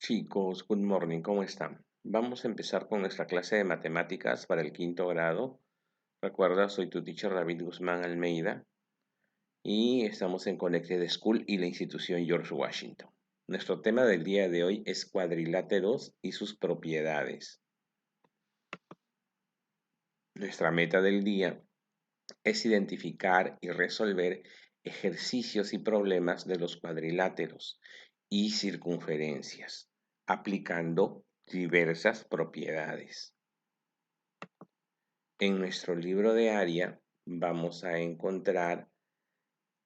Chicos, good morning, ¿cómo están? Vamos a empezar con nuestra clase de matemáticas para el quinto grado. Recuerda, soy tu teacher David Guzmán Almeida y estamos en Connected School y la institución George Washington. Nuestro tema del día de hoy es cuadriláteros y sus propiedades. Nuestra meta del día es identificar y resolver ejercicios y problemas de los cuadriláteros y circunferencias, aplicando diversas propiedades. En nuestro libro de área vamos a encontrar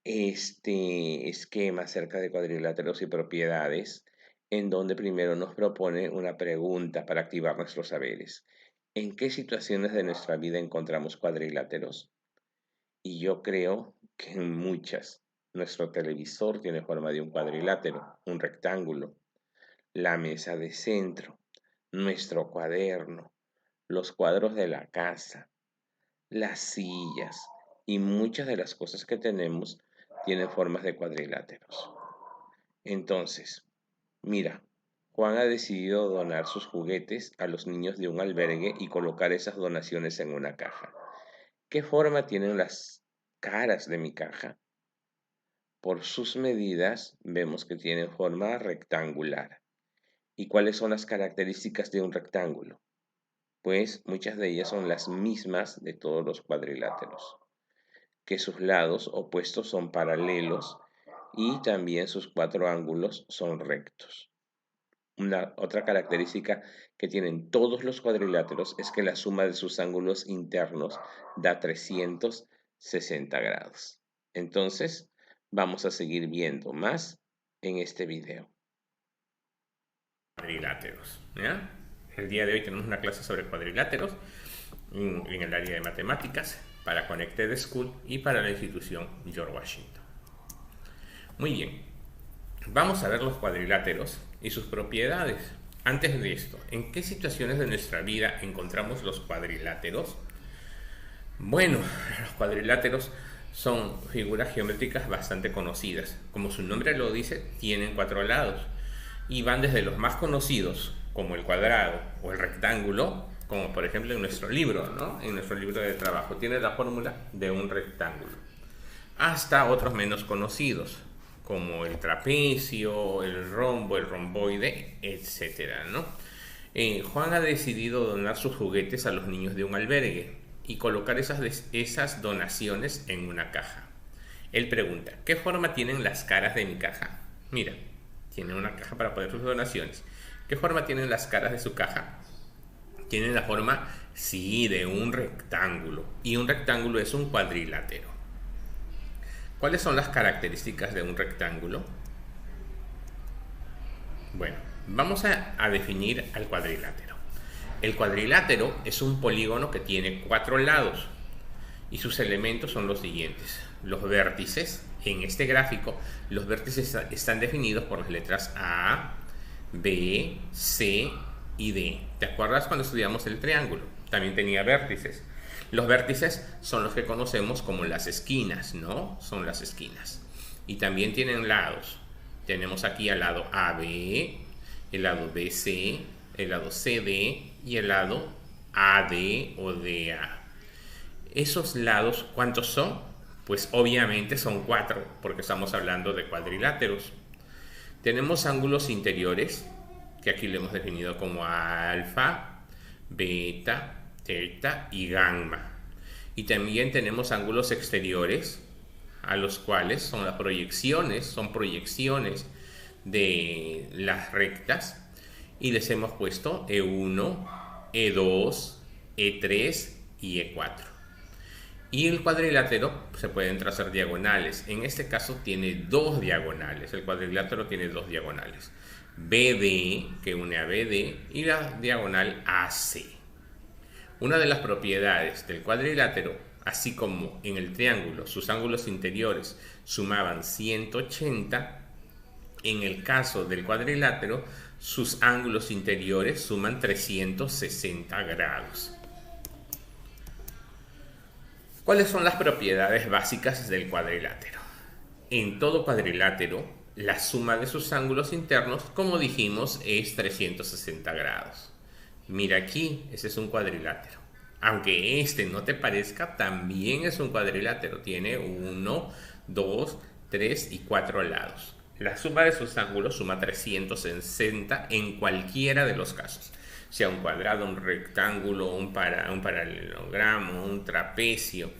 este esquema acerca de cuadriláteros y propiedades, en donde primero nos propone una pregunta para activar nuestros saberes. ¿En qué situaciones de nuestra vida encontramos cuadriláteros? Y yo creo que en muchas. Nuestro televisor tiene forma de un cuadrilátero, un rectángulo. La mesa de centro, nuestro cuaderno, los cuadros de la casa, las sillas y muchas de las cosas que tenemos tienen formas de cuadriláteros. Entonces, mira, Juan ha decidido donar sus juguetes a los niños de un albergue y colocar esas donaciones en una caja. ¿Qué forma tienen las caras de mi caja? Por sus medidas vemos que tienen forma rectangular. ¿Y cuáles son las características de un rectángulo? Pues muchas de ellas son las mismas de todos los cuadriláteros, que sus lados opuestos son paralelos y también sus cuatro ángulos son rectos. Otra característica que tienen todos los cuadriláteros es que la suma de sus ángulos internos da 360 grados. Entonces, vamos a seguir viendo más en este video. Cuadriláteros, ¿ya? El día de hoy tenemos una clase sobre cuadriláteros en el área de matemáticas para Connected School y para la institución George Washington. Muy bien, vamos a ver los cuadriláteros y sus propiedades. Antes de esto, ¿en qué situaciones de nuestra vida encontramos los cuadriláteros? Bueno, los cuadriláteros son figuras geométricas bastante conocidas. Como su nombre lo dice, tienen cuatro lados y van desde los más conocidos, como el cuadrado o el rectángulo, como por ejemplo en nuestro libro, ¿no? En nuestro libro de trabajo tiene la fórmula de un rectángulo, hasta otros menos conocidos, como el trapecio, el rombo, el romboide, etcétera, ¿no? Juan ha decidido donar sus juguetes a los niños de un albergue y colocar esas donaciones en una caja. Él pregunta, ¿qué forma tienen las caras de mi caja? Mira, tiene una caja para poner sus donaciones. ¿Qué forma tienen las caras de su caja? Tienen la forma, sí, de un rectángulo. Y un rectángulo es un cuadrilátero. ¿Cuáles son las características de un rectángulo? Bueno, vamos a definir al cuadrilátero. El cuadrilátero es un polígono que tiene cuatro lados y sus elementos son los siguientes. Los vértices, en este gráfico, los vértices están definidos por las letras A, B, C y D. ¿Te acuerdas cuando estudiamos el triángulo? También tenía vértices. Los vértices son los que conocemos como las esquinas, ¿no? Son las esquinas. Y también tienen lados. Tenemos aquí al lado AB, el lado BC, el lado CD y el lado AD o DA. Esos lados, ¿cuántos son? Pues obviamente son cuatro, porque estamos hablando de cuadriláteros. Tenemos ángulos interiores, que aquí lo hemos definido como alfa, beta, teta y gamma. Y también tenemos ángulos exteriores, a los cuales son proyecciones de las rectas. Y les hemos puesto E1, E2, E3 y E4. Y el cuadrilátero se pueden trazar diagonales. En este caso tiene dos diagonales. El cuadrilátero tiene dos diagonales. BD, que une a BD, y la diagonal AC. Una de las propiedades del cuadrilátero, así como en el triángulo sus ángulos interiores sumaban 180, en el caso del cuadrilátero sus ángulos interiores suman 360 grados. ¿Cuáles son las propiedades básicas del cuadrilátero? En todo cuadrilátero La suma de sus ángulos internos, como dijimos, es 360 grados. Mira aquí, ese es un cuadrilátero. Aunque este no te parezca, también es un cuadrilátero. Tiene 1, 2, 3 y 4 lados. La suma de sus ángulos suma 360 en cualquiera de los casos. Sea un cuadrado, un rectángulo, un paralelogramo, un trapecio.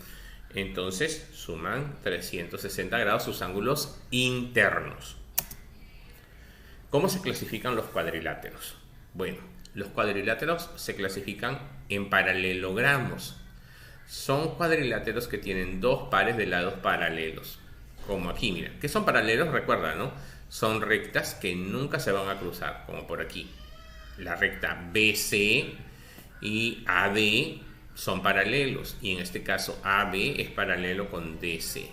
Entonces suman 360 grados sus ángulos internos. ¿Cómo se clasifican los cuadriláteros? Bueno, los cuadriláteros se clasifican en paralelogramos. Son cuadriláteros que tienen dos pares de lados paralelos. Como aquí, mira. ¿Qué son paralelos? Recuerda, ¿no? Son rectas que nunca se van a cruzar, como por aquí. La recta BC y AD son paralelos, y en este caso AB es paralelo con DC.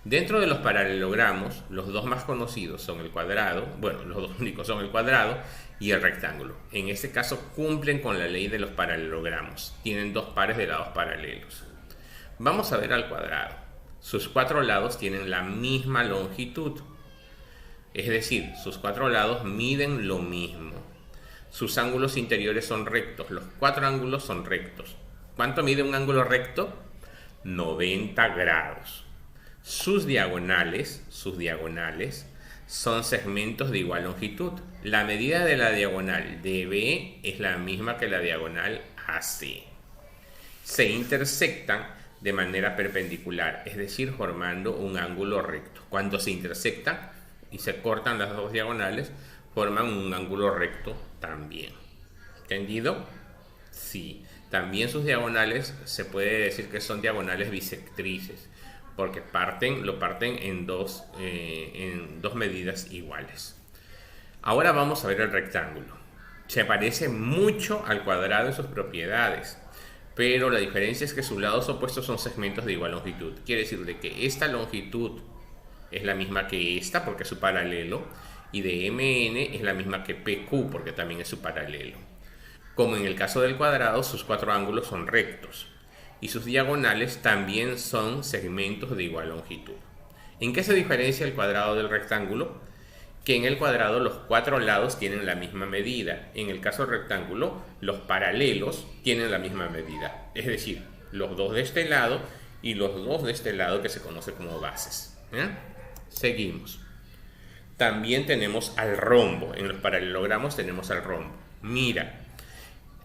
Dentro de los paralelogramos, los dos más conocidos son el cuadrado, bueno, los dos únicos son el cuadrado y el rectángulo. En este caso cumplen con la ley de los paralelogramos, tienen dos pares de lados paralelos. Vamos a ver al cuadrado. Sus cuatro lados tienen la misma longitud, es decir, sus cuatro lados miden lo mismo. Sus ángulos interiores son rectos, los cuatro ángulos son rectos. ¿Cuánto mide un ángulo recto? 90 grados. Sus diagonales son segmentos de igual longitud. La medida de la diagonal DB es la misma que la diagonal AC. Se intersectan de manera perpendicular, es decir, formando un ángulo recto. Cuando se intersectan y se cortan las dos diagonales, forman un ángulo recto también. ¿Entendido? Sí. También sus diagonales se puede decir que son diagonales bisectrices, porque lo parten en dos medidas iguales. Ahora vamos a ver el rectángulo. Se parece mucho al cuadrado en sus propiedades, pero la diferencia es que sus lados opuestos son segmentos de igual longitud. Quiere decir de que esta longitud es la misma que esta, porque es su paralelo, y de MN es la misma que PQ, porque también es su paralelo. Como en el caso del cuadrado, sus cuatro ángulos son rectos y sus diagonales también son segmentos de igual longitud. ¿En qué se diferencia el cuadrado del rectángulo? Que en el cuadrado los cuatro lados tienen la misma medida. En el caso del rectángulo, los paralelos tienen la misma medida. Es decir, los dos de este lado y los dos de este lado, que se conoce como bases. Seguimos. También tenemos al rombo. En los paralelogramos tenemos al rombo. Mira,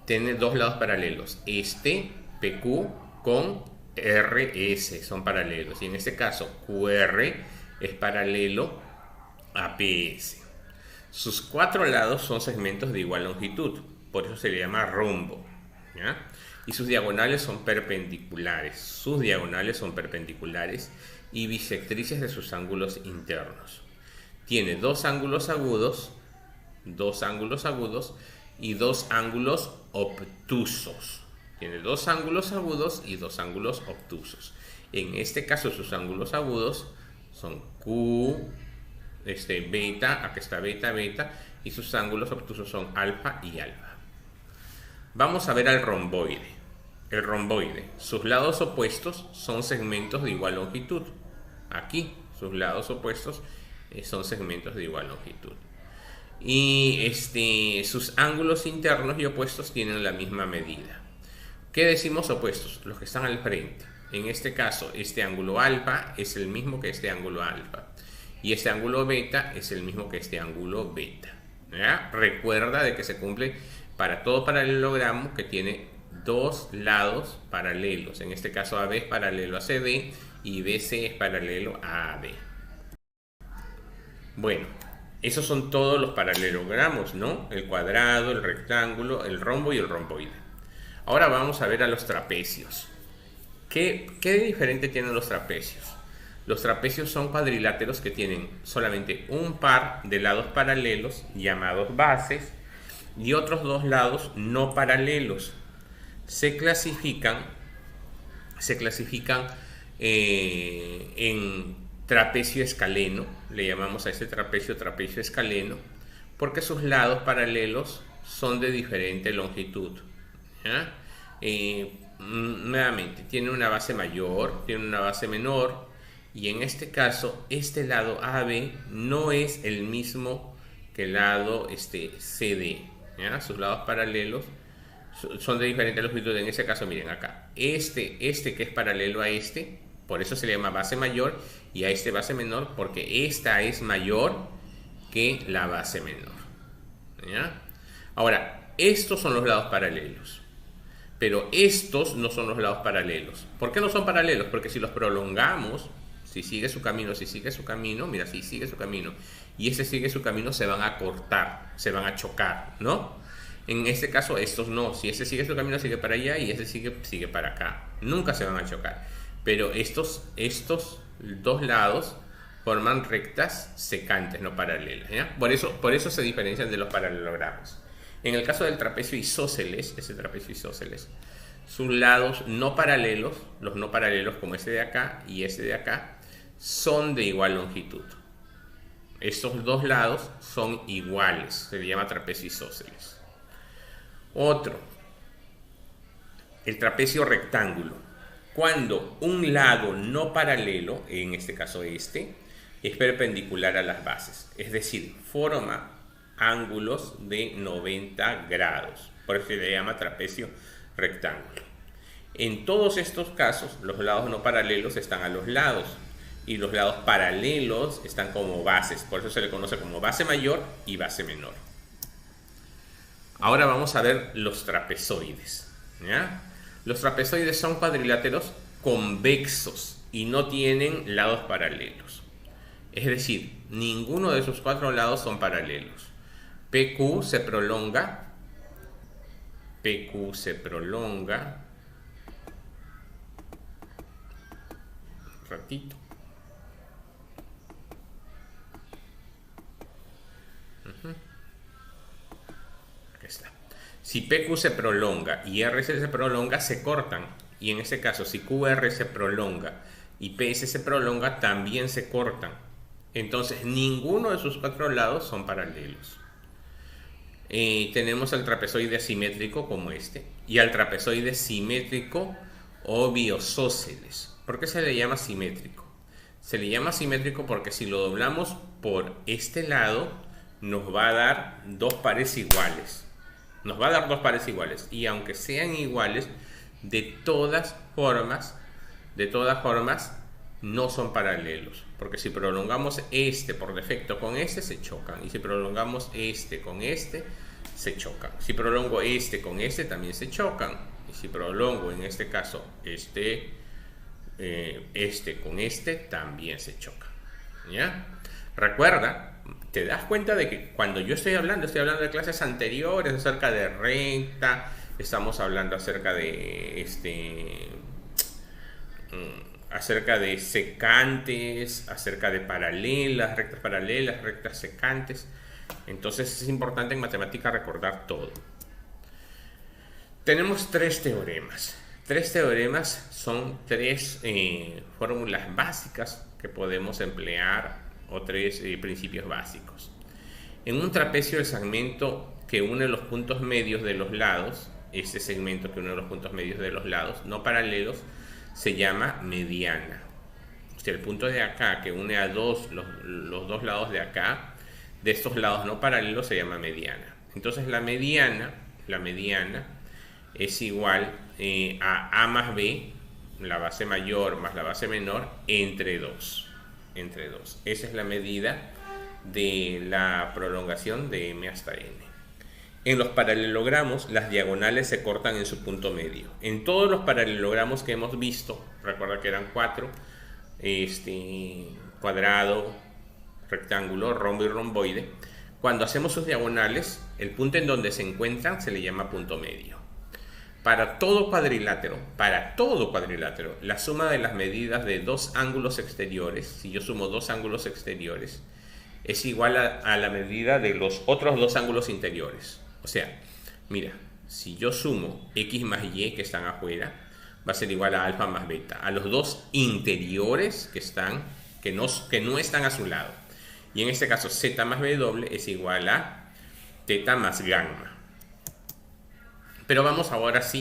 tiene dos lados paralelos. Este, PQ, con RS son paralelos. Y en este caso, QR es paralelo a PS. Sus cuatro lados son segmentos de igual longitud. Por eso se le llama rombo. ¿Ya? Y sus diagonales son perpendiculares. Sus diagonales son perpendiculares y bisectrices de sus ángulos internos. Tiene dos ángulos agudos y dos ángulos obtusos. Tiene dos ángulos agudos y dos ángulos obtusos. En este caso, sus ángulos agudos son Q, beta, aquí está beta, beta, y sus ángulos obtusos son alfa y alfa. Vamos a ver al romboide. El romboide, sus lados opuestos son segmentos de igual longitud. Aquí, sus lados opuestos son segmentos de igual longitud. Y sus ángulos internos y opuestos tienen la misma medida. ¿Qué decimos opuestos? Los que están al frente. En este caso, este ángulo alfa es el mismo que este ángulo alfa. Y este ángulo beta es el mismo que este ángulo beta. ¿Ya? Recuerda de que se cumple para todo paralelogramo que tiene dos lados paralelos. En este caso, AB es paralelo a CD y BC es paralelo a AB. Bueno, esos son todos los paralelogramos, ¿no? El cuadrado, el rectángulo, el rombo y el romboide. Ahora vamos a ver a los trapecios. ¿Qué diferente tienen los trapecios? Los trapecios son cuadriláteros que tienen solamente un par de lados paralelos, llamados bases, y otros dos lados no paralelos. Se clasifican en trapecio escaleno. Le llamamos a este trapecio escaleno, porque sus lados paralelos son de diferente longitud. Nuevamente, tiene una base mayor, tiene una base menor, Y en este caso, este lado AB no es el mismo que el lado CD. ¿Ya? Sus lados paralelos son de diferente longitud. En ese caso, miren acá, este que es paralelo a este, por eso se le llama base mayor, y a este base menor, porque esta es mayor que la base menor. ¿Ya? Ahora, estos son los lados paralelos, pero estos no son los lados paralelos. ¿Por qué no son paralelos? Porque si los prolongamos, si sigue su camino, mira, si sigue su camino y este sigue su camino, se van a cortar, se van a chocar, ¿no? En este caso, estos no. Si este sigue su camino, sigue para allá, y este sigue para acá. Nunca se van a chocar. Pero estos dos lados forman rectas secantes, no paralelas, ¿ya? Por eso se diferencian de los paralelogramos. En el caso del trapecio isósceles, ese trapecio isósceles, sus lados no paralelos, los no paralelos como este de acá y este de acá, son de igual longitud. Estos dos lados son iguales, se le llama trapecio isósceles. Otro, el trapecio rectángulo. Cuando un lado no paralelo, en este caso este, es perpendicular a las bases, es decir, forma ángulos de 90 grados. Por eso se le llama trapecio rectángulo. En todos estos casos, los lados no paralelos están a los lados y los lados paralelos están como bases. Por eso se le conoce como base mayor y base menor. Ahora vamos a ver los trapezoides, ¿ya? Los trapezoides son cuadriláteros convexos y no tienen lados paralelos. Es decir, ninguno de sus cuatro lados son paralelos. PQ se prolonga. PQ se prolonga. Un ratito. Aquí está. Si PQ se prolonga y RS se prolonga, se cortan. Y en este caso, si QR se prolonga y PS se prolonga, también se cortan. Entonces, ninguno de sus cuatro lados son paralelos. Tenemos al trapezoide asimétrico como este y al trapezoide simétrico o biosósceles. ¿Por qué se le llama simétrico? Se le llama simétrico porque si lo doblamos por este lado, nos va a dar dos pares iguales. Nos va a dar dos pares iguales. Y aunque sean iguales, de todas formas, no son paralelos. Porque si prolongamos este por defecto con este, se chocan. Y si prolongamos este con este, se chocan. Si prolongo este con este, también se chocan. Y si prolongo, en este caso, este con este, también se chocan. ¿Ya? Recuerda, te das cuenta de que cuando yo estoy hablando de clases anteriores acerca de recta, estamos hablando acerca de acerca de secantes, acerca de paralelas, rectas secantes. Entonces es importante en matemática recordar todo. Tenemos tres teoremas. Tres teoremas son tres fórmulas básicas que podemos emplear, o tres principios básicos. En un trapecio, el segmento que une los puntos medios de los lados, este segmento que une los puntos medios de los lados no paralelos, se llama mediana. O sea, el punto de acá que une a los dos lados de acá, de estos lados no paralelos, se llama mediana. Entonces la mediana es igual a A más B, la base mayor más la base menor, entre 2. Esa es la medida de la prolongación de M hasta N. En los paralelogramos, las diagonales se cortan en su punto medio. En todos los paralelogramos que hemos visto, recuerda que eran 4, cuadrado, rectángulo, rombo y romboide, cuando hacemos sus diagonales, el punto en donde se encuentran se le llama punto medio. Para todo cuadrilátero, la suma de las medidas de dos ángulos exteriores, si yo sumo dos ángulos exteriores, es igual a la medida de los otros dos ángulos interiores. O sea, mira, si yo sumo x más y que están afuera, va a ser igual a alfa más beta, a los dos interiores que no están a su lado. Y en este caso, z más b doble es igual a teta más gamma. Pero vamos ahora sí